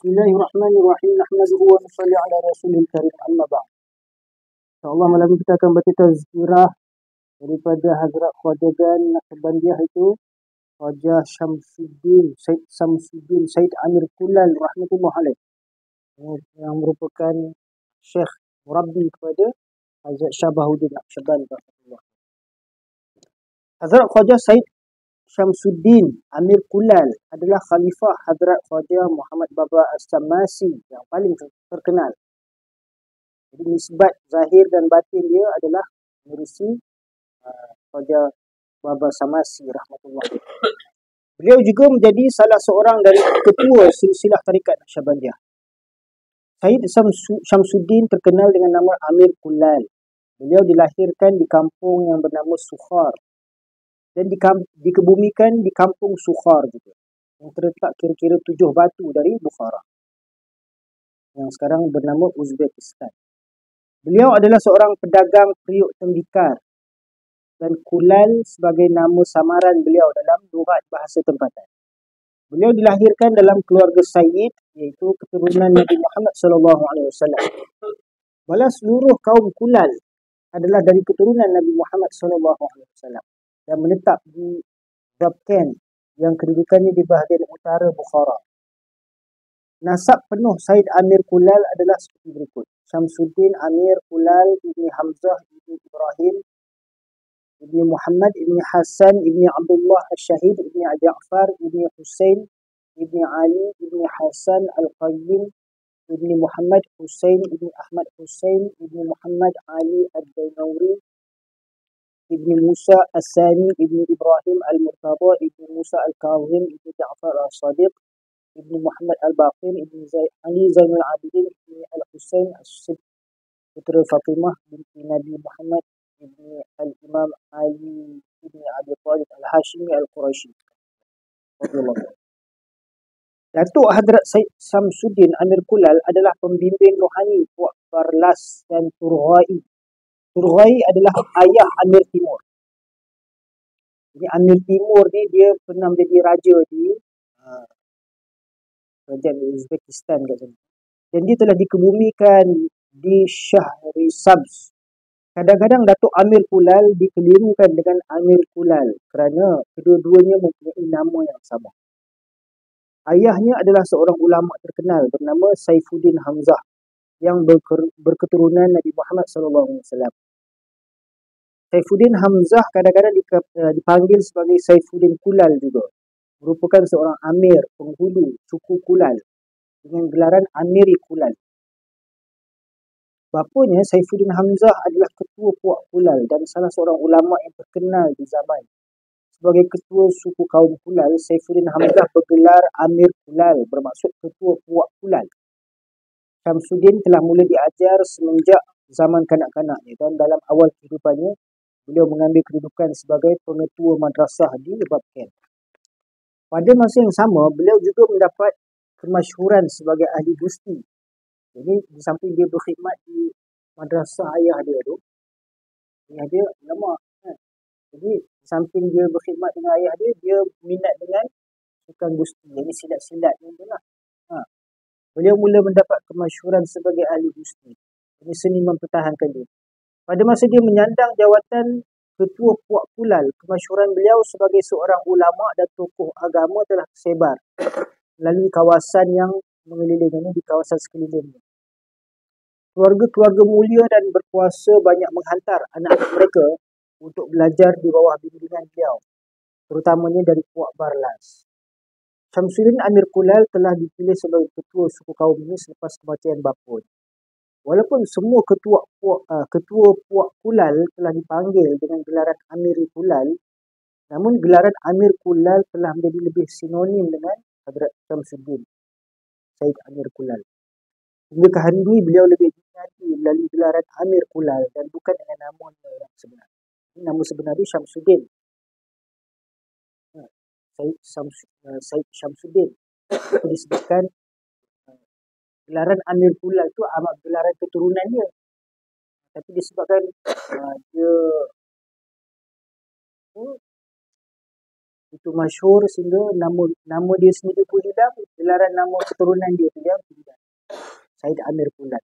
Bismillahirrahmanirrahim. Nahmaduhu wa nusalli ala rasulil karim, amma ba'd. InsyaAllah malam ini kita akan baca tazkirah daripada Hazrat Khwaja Naqshbandiah itu Khwaja Syamsuddin Said Amir Kulal rahmatullah alaih, yang merupakan Syekh Murabbi kepada Hazrat Syabahuddin Naqshbandi rahmatullah. Hazrat Khwaja Said Syamsuddin Amir Kulal adalah Khalifah Hazrat Khwaja Muhammad Baba As-Samasi yang paling terkenal. Jadi nisbat zahir dan batin dia adalah menerusi Khwaja Baba Samasi rahmatullah. Beliau juga menjadi salah seorang dari ketua silsilah tarikat Naqshbandiah. Said Syamsuddin terkenal dengan nama Amir Kulal. Beliau dilahirkan di kampung yang bernama Sukhar dan dikebumikan di kampung Sukhar juga, yang terletak kira-kira 7 batu dari Bukhara, yang sekarang bernama Uzbekistan. Beliau adalah seorang pedagang periuk tembikar, dan Kulal sebagai nama samaran beliau dalam lughat bahasa tempatan. Beliau dilahirkan dalam keluarga Sayyid, iaitu keturunan Nabi Muhammad SAW. Malah seluruh kaum Kulal adalah dari keturunan Nabi Muhammad SAW dan menetap di Zabken yang kedudukannya di bahagian utara Bukhara. Nasab penuh Said Amir Kulal adalah seperti berikut: Syamsuddin Amir Kulal ibni Hamzah ibni Ibrahim ibni Muhammad ibni Hassan ibni Abdullah Al-Syahid ibni Ja'far ibni Hussein ibni Ali ibni Hassan Al-Qayyim ibni Muhammad Hussein ibni Ahmad Hussein ibni Muhammad Ali Ad-Dainawri ibni Musa As-Sani ibni Ibrahim Al-Murtada ibni Musa Al-Kazim ibni Ja'far Al-Sadiq ibni Muhammad Al-Baqir ibni Ali Zainul Abidin ibni Al-Husain As-Sidq, putera Fatimah binti Nabi Muhammad ibni Al-Imam Ali ibni Abi Talib Al-Hashimi Al-Qurashi. Datuk Hadrat Said Syamsuddin Amir Kulal adalah pembimbing rohani Puak Barlas dan Turghai. Turghai adalah ayah Amir Timur. Jadi Amir Timur ni dia pernah menjadi raja di kerajaan Uzbekistan kat sana. Dan dia telah dikebumikan di Shahrisabz. Kadang-kadang Datuk Amir Kulal dikelirukan dengan Amir Kulal kerana kedua-duanya mempunyai nama yang sama. Ayahnya adalah seorang ulama terkenal bernama Saifuddin Hamzah yang berketurunan Nabi Muhammad SAW. Saifuddin Hamzah kadang-kadang dipanggil sebagai Saifuddin Kulal juga. Merupakan seorang amir penghulu suku Kulal dengan gelaran Amiri Kulal. Bapanya Saifuddin Hamzah adalah ketua Puak Kulal dan salah seorang ulama yang terkenal di zaman. Sebagai ketua suku kaum Kulal, Saifuddin Hamzah bergelar Amir Kulal, bermaksud ketua Puak Kulal. Syamsuddin telah mula diajar semenjak zaman kanak-kanaknya dan dalam awal kehidupannya, beliau mengambil kedudukan sebagai pengetua madrasah di Zabken. Pada masa yang sama, beliau juga mendapat kemasyhuran sebagai ahli gusti. Jadi di samping dia berkhidmat di madrasah ayah dia tu, ayah dia ulama. Jadi di samping dia berkhidmat dengan ayah dia, dia minat dengan sukan gusti. Jadi silat-silat ni tu lah. Beliau mula mendapat kemasyhuran sebagai ahli gusti. Ini seni mempertahankan dia. Pada masa dia menyandang jawatan Ketua Puak Kulal, kemasyhuran beliau sebagai seorang ulama dan tokoh agama telah tersebar melalui kawasan yang mengelilingnya, di kawasan sekelilingnya. Keluarga-keluarga mulia dan berkuasa banyak menghantar anak-anak mereka untuk belajar di bawah bimbingan beliau, terutamanya dari Puak Barlas. Syamsuddin Amir Kulal telah dipilih sebagai ketua suku kaum ini selepas kematian bapanya. Walaupun semua ketua Puak Kulal telah dipanggil dengan gelaran Amiri Kulal, namun gelaran Amir Kulal telah menjadi lebih sinonim dengan Hadrat Syamsuddin Said Amir Kulal. Hingga ke hari ini beliau lebih dikenali melalui gelaran Amir Kulal dan bukan dengan namanya yang sebenar. Nama sebenar dia Syamsuddin. Said Syamsuddin. Itu disebutkan gelaran Amir Kulal itu amat gelaran keturunan dia. Tapi disebabkan dia Itu masyhur sehingga nama dia sendiri pun hilang, gelaran nama keturunan dia tu yang hilang. Said Amir Pulal.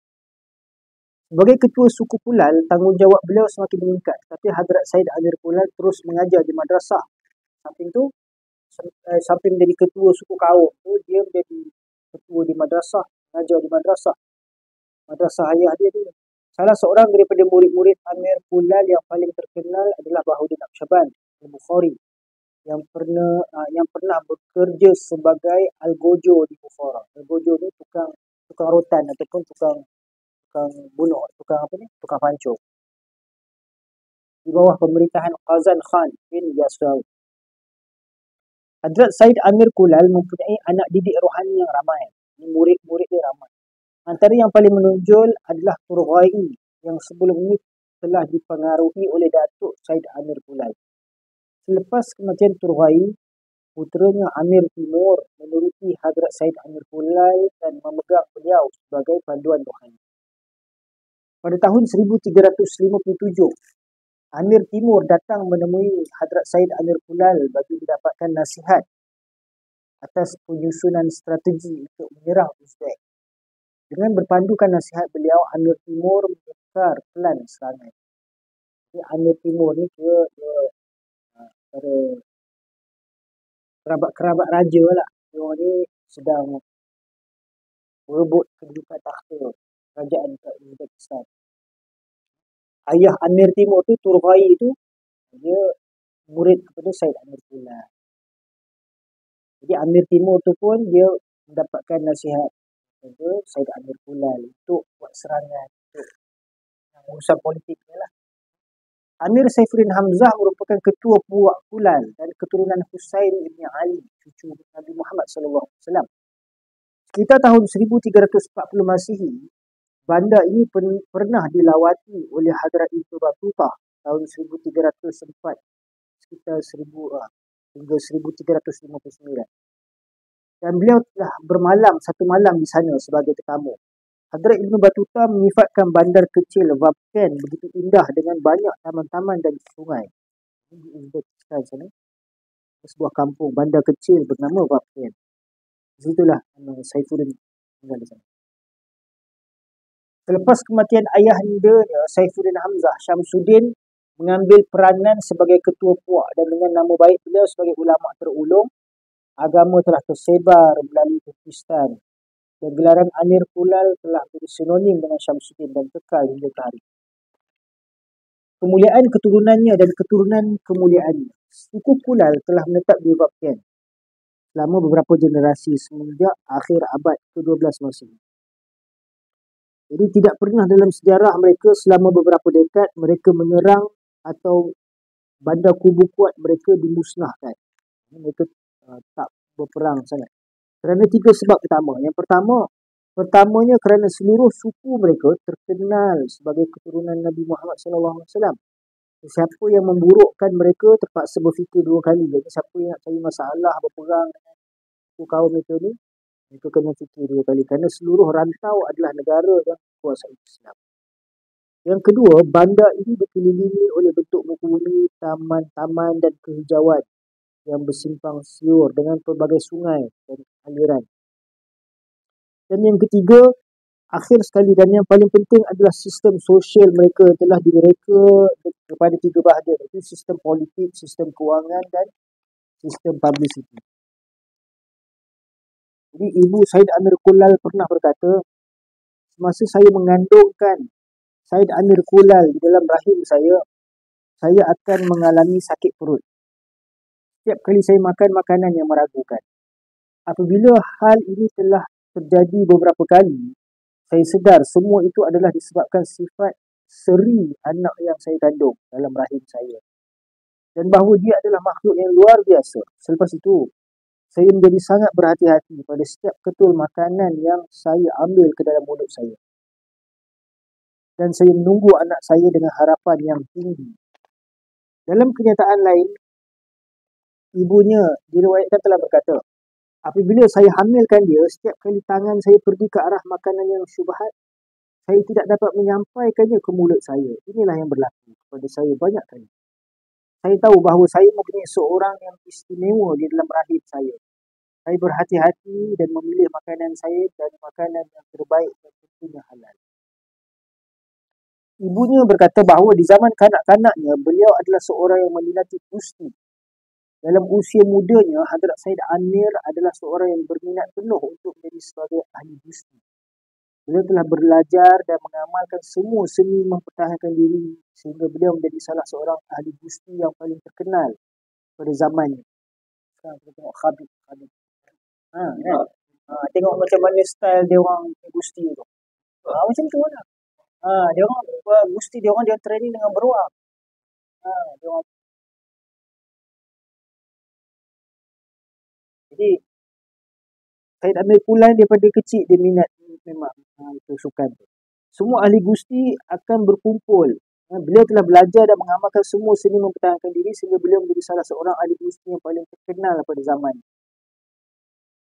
Sebagai ketua suku Pulal, tanggungjawab beliau semakin meningkat. Tapi Hadrat Said Amir Pulal terus mengajar di madrasah. Samping tu, samping menjadi ketua suku kaum tu, dia menjadi ketua di madrasah, mengajar di madrasah. Madrasah ayah dia tu. Salah seorang daripada murid-murid Amir Pulal yang paling terkenal adalah Bahaudin Aqshaban Al-Bukhari yang pernah bekerja sebagai algojo di Bukhara. Algojo ni tukang rotan ataupun tukang bunuh, tukang pancung. Di bawah pemerintahan Qazan Khan bin Yasir. Hadrat Said Amir Pulal mempunyai anak didik rohani yang ramai. Murid-murid dia ramai. Antara yang paling menonjol adalah Turghai yang sebelum ini telah dipengaruhi oleh Datuk Said Amir Pulal. Selepas kematian Turghai, puteranya Amir Timur menuruti Hadrat Said Amir Pulal dan memegang beliau sebagai panduan rohani. Pada tahun 1357, Amir Timur datang menemui Hadrat Said Amir Pulal bagi mendapatkan nasihat atas penyusunan strategi untuk menyerang Uzbek. Dengan berpandukan nasihat beliau, Amir Timur mengukar plan serangan. Amir Timur ni dia kerabat raja lah. Dia ni sedang berebut kedudukan takhta kerajaan kat Uzbekistan. Ayah Amir Timur tu, Turghai tu, dia murid kepada Said Amir Pulal. Jadi Amir Timur tu pun dia mendapatkan nasihat kepada Said Amir Pulal untuk buat serangan, untuk urusan politik ni lah. Amir Saifuddin Hamzah merupakan ketua puak Pulal dan keturunan Husain ibn Ali, cucu Nabi Muhammad SAW. Sekitar tahun 1340 Masihi, bandar ini pernah dilawati oleh Hadrat Ibn Battuta tahun 1304 sekitar 1359. Dan beliau telah bermalam satu malam di sana sebagai tetamu. Hadrat Ibn Battuta menyifatkan bandar kecil Vapken begitu indah dengan banyak taman-taman dan sungai. Di Uzbekistan sana, sebuah kampung bandar kecil bernama Vapken. Di situlah Saifuddin tinggal di sana. Selepas kematian ayahandanya, Saifuddin Hamzah, Syamsuddin mengambil peranan sebagai ketua puak dan dengan nama baik beliau sebagai ulama terulung, agama telah tersebar melalui Pakistan. Dan gelaran Amir Pulal telah menjadi sinonim dengan Syamsuddin dan kekal hingga ke hari. Kemuliaan keturunannya dan keturunan kemuliaannya. Suku Pulal telah menetap di Vapken selama beberapa generasi semenjak akhir abad ke-12 Masihi. Jadi tidak pernah dalam sejarah mereka selama beberapa dekad mereka menyerang atau bandar kubu kuat mereka dimusnahkan. Mereka tak berperang sangat. Kerana 3 sebab utama. Yang pertamanya kerana seluruh suku mereka terkenal sebagai keturunan Nabi Muhammad SAW. Siapa yang memburukkan mereka terpaksa berfikir 2 kali. Jadi siapa yang nak cari masalah berperang dengan suku kaum mereka ni, mereka kena fikir 2 kali. Kerana seluruh rantau adalah negara yang kuasai Islam. Yang kedua, bandar ini dikelilingi oleh bentuk muka bumi, taman-taman dan kehijauan yang bersimpang siur dengan pelbagai sungai dan aliran. Dan yang ketiga, akhir sekali dan yang paling penting adalah sistem sosial mereka telah direka kepada 3 bahagian, iaitu sistem politik, sistem kewangan dan sistem publicity. Jadi Ibu Said Amir Pulal pernah berkata, semasa saya mengandungkan Said Amir Pulal di dalam rahim saya akan mengalami sakit perut. Setiap kali saya makan makanan yang meragukan. Apabila hal ini telah terjadi beberapa kali, saya sedar semua itu adalah disebabkan sifat seri anak yang saya kandung dalam rahim saya. Dan bahawa dia adalah makhluk yang luar biasa. Selepas itu, saya menjadi sangat berhati-hati pada setiap ketul makanan yang saya ambil ke dalam mulut saya. Dan saya menunggu anak saya dengan harapan yang tinggi. Dalam kenyataan lain, ibunya diriwayatkan telah berkata, apabila saya hamilkan dia, setiap kali tangan saya pergi ke arah makanan yang syubhat, saya tidak dapat menyampaikannya ke mulut saya. Inilah yang berlaku kepada saya banyak kali. Saya tahu bahawa saya mempunyai seorang yang istimewa di dalam rahim saya. Saya berhati-hati dan memilih makanan saya dari makanan yang terbaik dan tentunya halal. Ibunya berkata bahawa di zaman kanak-kanaknya, beliau adalah seorang yang meminati gusti. Dalam usia mudanya, Hadrat Said Amir adalah seorang yang berminat penuh untuk menjadi sebagai ahli gusti. Beliau telah belajar dan mengamalkan semua seni mempertahankan diri sehingga beliau menjadi salah seorang ahli gusti yang paling terkenal pada zamannya. Sekarang kita tengok Khabib. Kan? Tengok macam mana style dia orang gusti tu. Macam tu lah. Dia orang gusti dia orang dia training dengan beruang. Dia orang. Jadi Said Amir Pulai daripada kecil dia minat memang itu sukan tu. Semua ahli gusti akan berkumpul. Beliau telah belajar dan mengamalkan semua seni mempertahankan diri sehingga beliau menjadi salah seorang ahli gusti yang paling terkenal pada zaman.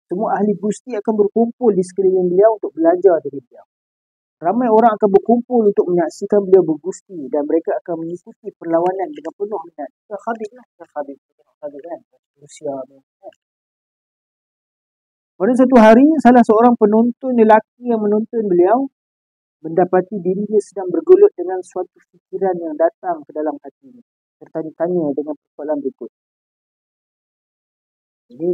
Semua ahli gusti akan berkumpul di sekeliling beliau untuk belajar dari beliau. Ramai orang akan berkumpul untuk menyaksikan beliau bergusti dan mereka akan mengikuti perlawanan dengan penuh minat. Khabib lah. Khabib kan. Rusia kan. Pada satu hari, salah seorang penonton lelaki yang menonton beliau mendapati dirinya sedang bergelut dengan suatu fikiran yang datang ke dalam hatinya. Bertanya-tanya dengan persoalan berikut. Jadi,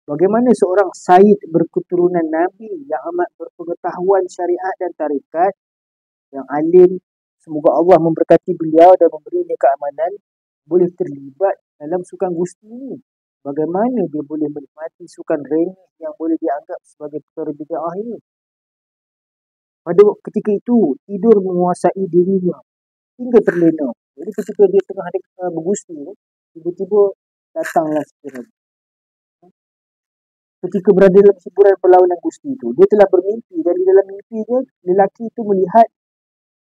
bagaimana seorang Said berketurunan Nabi yang amat berpengetahuan syariat dan tarikat, yang alim, semoga Allah memberkati beliau dan memberinya keamanan, boleh terlibat dalam sukan gusti ini? Bagaimana dia boleh menikmati sukan remeh yang boleh dianggap sebagai perkara bid'ah ini? Pada ketika itu, tidur menguasai dirinya hingga terlena. Jadi ketika dia tengah bergusti, tiba-tiba datanglah sekiranya. Ketika berada dalam hiburan perlawanan gusti itu, dia telah bermimpi dan di dalam mimpinya, lelaki itu melihat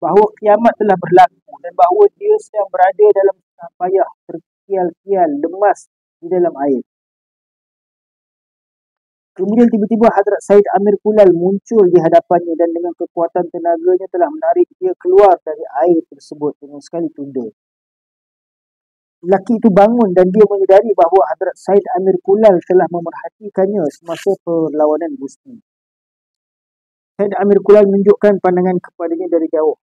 bahawa kiamat telah berlaku dan bahawa dia sedang berada dalam payah terkial-kial, lemas di dalam air. Kemudian tiba-tiba Hadrat Said Amir Pulai muncul di hadapannya dan dengan kekuatan tenaganya telah menarik dia keluar dari air tersebut dengan sekali tunda. Lelaki itu bangun dan dia menyadari bahawa Hadrat Said Amir Pulai telah memerhatikannya semasa perlawanan gusti. Said Amir Pulai menunjukkan pandangan kepadanya dari jauh.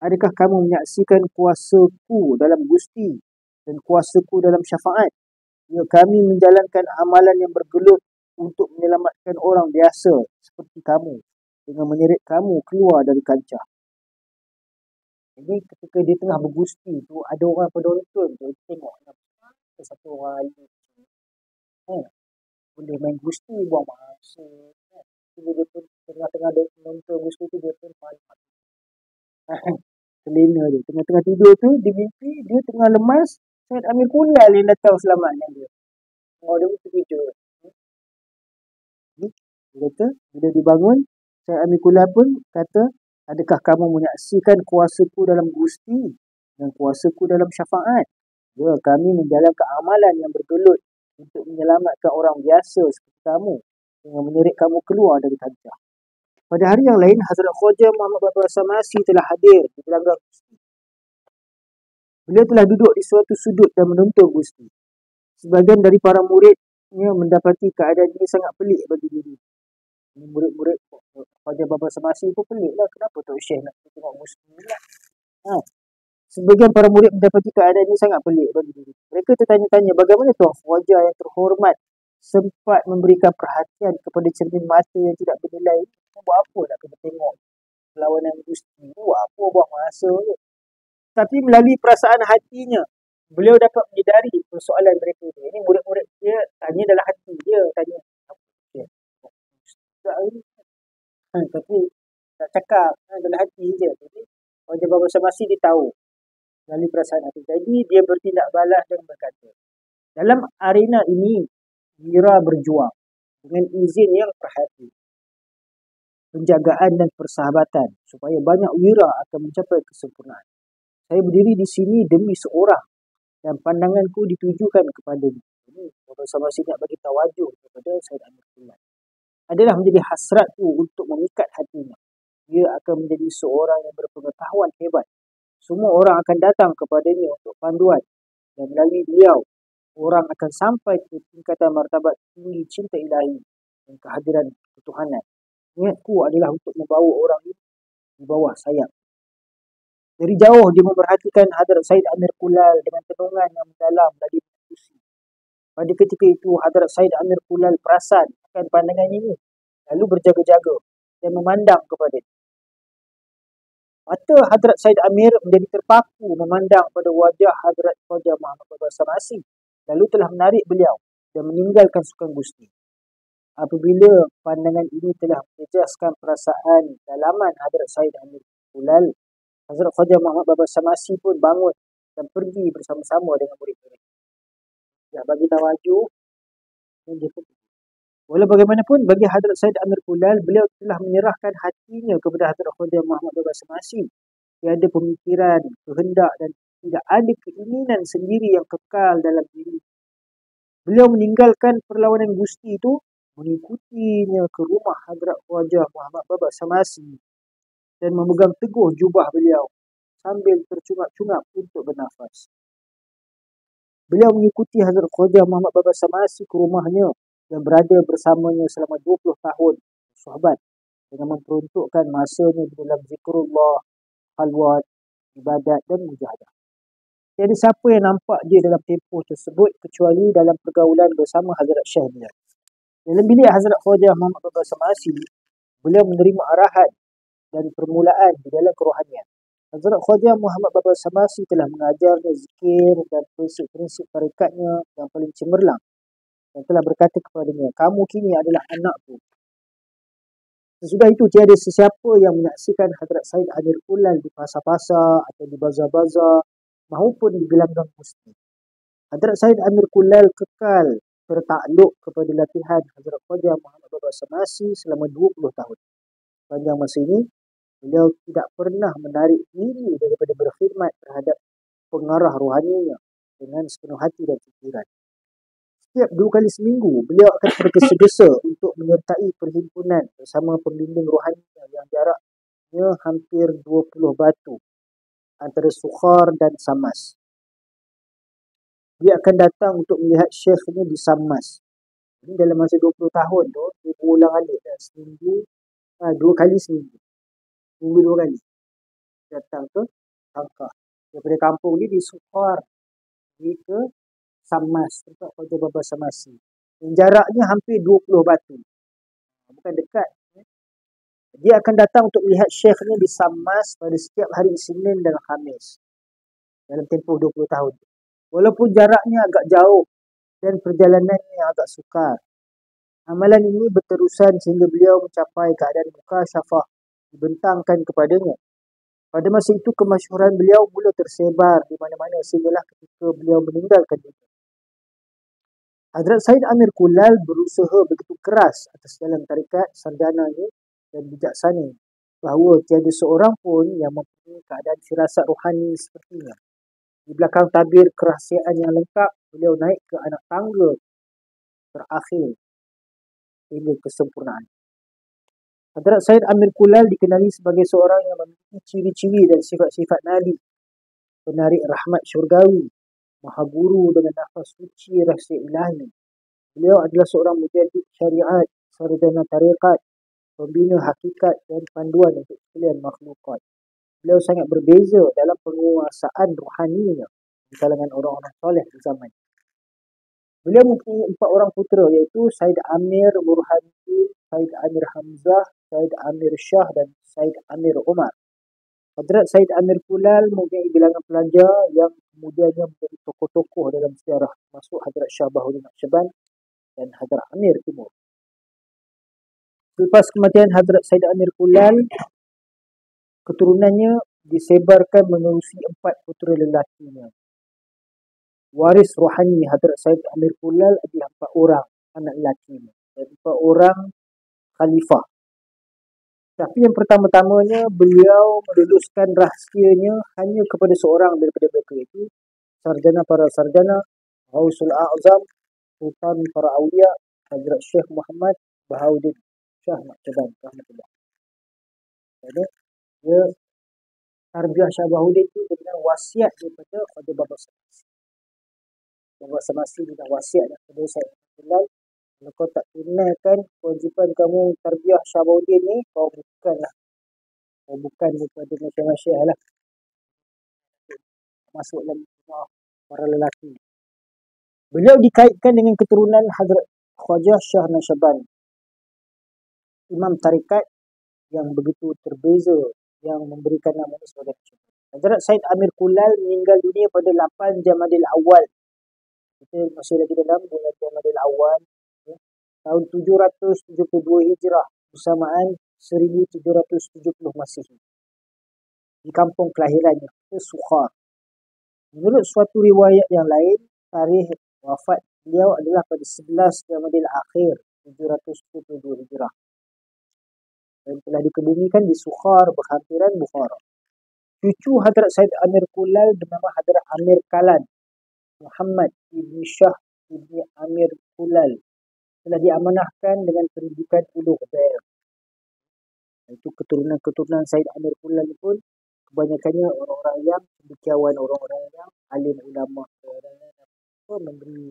Adakah kamu menyaksikan kuasaku dalam gusti dan kuasaku dalam syafaat? Ya, kami menjalankan amalan yang bergelut untuk menyelamatkan orang biasa seperti kamu dengan menyeret kamu keluar dari kancah. Jadi ketika dia tengah bergusti tu, ada orang penonton tu tengok satu orang ini boleh main gusti buang masa. Dia pun tengah-tengah dia menonton gusti tu, dia pun panik. Selena dia tengah-tengah tidur tu, dia mimpi dia tengah lemas, Said Amir Pulai yang datang selamatkan dia. Dia pun terkejut. Dia kata, bila dibangun, Said Amir Pulai pun kata, adakah kamu menyaksikan kuasaku dalam gusti dan kuasaku dalam syafaat? Ya, kami menjalankan amalan yang bergelut untuk menyelamatkan orang biasa seperti kamu dengan menyeret kamu keluar dari kancah. Pada hari yang lain, Hazrat Khawaja Muhammad Baba Samasi telah hadir di gelanggang gusti. Beliau telah duduk di suatu sudut dan menonton gusti. Sebagian dari para muridnya mendapati keadaan ini sangat pelik bagi diri. Murid-murid Khawaja Baba Samasi pun pelik lah. Kenapa Tok Syekh nak tengok gusti pula? Sebagian para murid mendapati keadaan ini sangat pelik bagi diri. Mereka tertanya-tanya bagaimana Tuan Khawaja yang terhormat sempat memberikan perhatian kepada cermin mata yang tidak bernilai. Buat apa nak kena tengok perlawanan gusti? Buat apa buang masa je. Tapi melalui perasaan hatinya, beliau dapat menyedari persoalan mereka ni. Ini murid-murid dia tanya dalam hati dia. Tanya, tapi tak cakap dalam hati je. Jadi, Khawaja Baba Samasi dia tahu melalui perasaan hati. Jadi, dia bertindak balas dan berkata, dalam arena ini, wira berjuang dengan izin yang perhati, penjagaan dan persahabatan supaya banyak wira akan mencapai kesempurnaan. Saya berdiri di sini demi seorang dan pandanganku ditujukan kepadanya. Ini Baba Samasi nak bagi tawajuh kepada Said Amir Pulai. Adalah menjadi hasratku untuk memikat hatinya. Dia akan menjadi seorang yang berpengetahuan hebat. Semua orang akan datang kepadanya untuk panduan. Dan melalui beliau, orang akan sampai ke tingkatan martabat tinggi cinta ilahi dan kehadiran ketuhanan. Niatku adalah untuk membawa orang ini di bawah sayap. Dari jauh dia memperhatikan Hadrat Said Amir Kulal dengan tenungan yang mendalam dari diskusi. Pada ketika itu, Hadrat Said Amir Kulal perasan akan pandangan ini, lalu berjaga-jaga dan memandang kepada dia. Mata Hadrat Said Amir menjadi terpaku memandang pada wajah Hadrat Khawaja Muhammad Baba Samasi, lalu telah menarik beliau dan meninggalkan Sukan Gusti. Apabila pandangan ini telah menjejaskan perasaan dalaman Hadrat Said Amir Kulal, Hazrat Khawaja Muhammad Baba Samasi pun bangun dan pergi bersama-sama dengan murid-murid. Ya, bagi tawajuh dan dia pergi. Walau bagaimanapun, bagi Hadrat Said Amir Kulal, beliau telah menyerahkan hatinya kepada Hazrat Khawaja Muhammad Baba Samasi. Tiada pemikiran, kehendak dan tidak ada keinginan sendiri yang kekal dalam diri. Beliau meninggalkan perlawanan Gusti itu, mengikutinya ke rumah Hadrat Khawaja Muhammad Baba Samasi dan memegang teguh jubah beliau sambil tercungap-cungap untuk bernafas. Beliau mengikuti Hazrat Khawaja Muhammad Baba Samasi ke rumahnya dan berada bersamanya selama 20 tahun sahabat dengan memperuntukkan masanya di dalam zikrullah, khalwat, ibadat dan mujahadah. Tiada siapa yang nampak dia dalam tempoh tersebut kecuali dalam pergaulan bersama Hazrat Syekh beliau. Dalam bilik Hazrat Khawaja Muhammad Baba Samasi, beliau menerima arahan dan permulaan di dalam kerohanian. Hazrat Khawaja Muhammad Baba Samasi telah mengajarnya zikir dan prinsip-prinsip tarikatnya yang paling cemerlang dan telah berkata kepadanya, kamu kini adalah anakku. Sesudah itu, tiada sesiapa yang menyaksikan Hadrat Said Amir Kulal di pasar-pasar atau di bazar-bazar maupun di gelanggang Gusti. Hadrat Said Amir Kulal kekal tertakluk kepada latihan Hazrat Khawaja Muhammad Baba Samasi selama 20 tahun. Panjang masa ini, beliau tidak pernah menarik diri daripada berkhidmat terhadap pengarah rohaninya dengan sepenuh hati dan fikiran. Setiap 2 kali seminggu, beliau akan tergesa-gesa untuk menyertai perhimpunan bersama pembimbing rohaninya yang jaraknya hampir 20 batu antara Sukhar dan Samas. Dia akan datang untuk melihat syekhnya di Samas. Ini dalam masa 20 tahun tu, dia berulang-alik seminggu, 2 kali seminggu. Minggu 2 kali. Datang ke Angkah. Daripada kampung ni di Sukhar, pergi ke Samas, tempat Khawaja Baba Samasi. Jaraknya hampir 20 batu. Bukan dekat. Dia akan datang untuk melihat syekhnya di Samas pada setiap hari Isnin dan Khamis. Dalam tempoh 20 tahun. Walaupun jaraknya agak jauh dan perjalanannya agak sukar. Amalan ini berterusan sehingga beliau mencapai keadaan mukasyafah dibentangkan kepadanya. Pada masa itu, kemasyhuran beliau mula tersebar di mana-mana sehinggalah ketika beliau meninggalkan dunia. Hazrat Said Amir Kulal berusaha begitu keras atas jalan tarikat sarjananya dan bijaksana bahawa tiada seorang pun yang mempunyai keadaan firasat rohani sepertinya. Di belakang tabir kerahsiaan yang lengkap, beliau naik ke anak tangga terakhir hingga kesempurnaan. Hazrat Said Amir Kulal dikenali sebagai seorang yang memiliki ciri-ciri dan sifat-sifat nabi, penarik rahmat syurgawi, maha guru dengan nafas suci rahsia ilahi. Beliau adalah seorang mujaddid syariat, sarjana tarikat, pembina hakikat dan panduan untuk sekalian makhlukat. Beliau sangat berbeza dalam penguasaan rohaninya di kalangan orang-orang soleh di zaman. Beliau mempunyai 4 orang putera, iaitu Said Amir Burhanuddin, Said Amir Hamzah, Said Amir Shah dan Said Amir Umar. Hadrat Said Amir Kulal mempunyai bilangan pelajar yang kemudiannya menjadi tokoh-tokoh dalam sejarah, masuk Hadrat Shah Bahuddin Naqshband dan Hadrat Amir Timur. Selepas kematian Hadrat Said Amir Kulal, keturunannya disebarkan menerusi 4 putera lelakinya. Waris rohani Hadrat Said Amir Kulal adalah 4 orang anak lelakinya dan 4 orang khalifah. Tapi yang pertama-tamanya, beliau meluluskan rahsianya hanya kepada seorang daripada mereka, iaitu sarjana para sarjana, Ghausul A'zam, Sultan para awliya, Hazrat Syekh Muhammad Bahauddin Shah Naqshband rahmatullah. Jadi, dia tarbiyah Syah Bahuddin itu dengan wasiat daripada Khawaja Baba Samasi. berbahasa dengan wasiat kepada Syed Abdul. Kalau kau tak tunaikan kewajipan kamu tarbiyah Syabahuddin ni, kau bukan daripada Masyayikh lah, masuk dalam para lelaki. Beliau dikaitkan dengan keturunan Hazrat Khwaja Shah Naqshband, imam tarikat yang begitu terbeza, yang memberikan nama ini sebagai Naqshband. Hazrat Said Amir Kulal meninggal dunia pada 8 Jamadil Awal. Kita masih lagi dalam bulan Jamadil Awal, tahun 772 Hijrah, bersamaan 1770 Masihi. Di kampung kelahirannya, Sukhar. Menurut suatu riwayat yang lain, tarikh wafat beliau adalah pada 11 Jamadil Akhir 772 Hijrah. Dan telah dikebumikan di Sukhar, berhampiran Bukhara. Cucu Hadrat Said Amir Kulal bernama Hadrat Amir Kalan Muhammad Ibn Shah Ibn Amir Kulal telah diamanahkan dengan pendidikan uluh daerah. Itu keturunan Said Amir Kulal pun kebanyakannya orang-orang yang cendekiawan, orang-orang yang alim ulama, orang yang memberi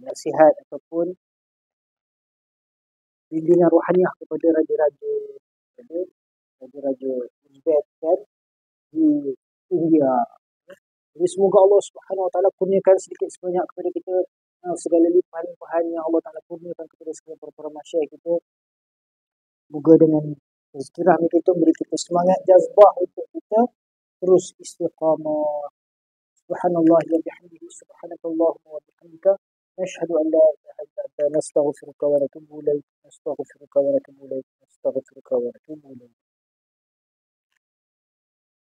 nasihat ataupun bimbingan rohaniah kepada raja-raja Uzbek kan di India. Jadi semoga Allah Subhanahu Wa Taala kurniakan sedikit sebanyak kepada kita segala limpahan yang Allah Taala kurniakan kepada segala para masyayikh kita. Moga dengan rezeki rahmat itu beri kita semangat jazbah untuk kita terus istiqamah. Subhanallah wa bihamdihi, subhanakallahumma wa bihamdika, nashhadu an la ilaha illa anta, nastaghfiruka wa natubu ilaik, nastaghfiruka wa natubu ilaik, nastaghfiruka wa natubu ilaik.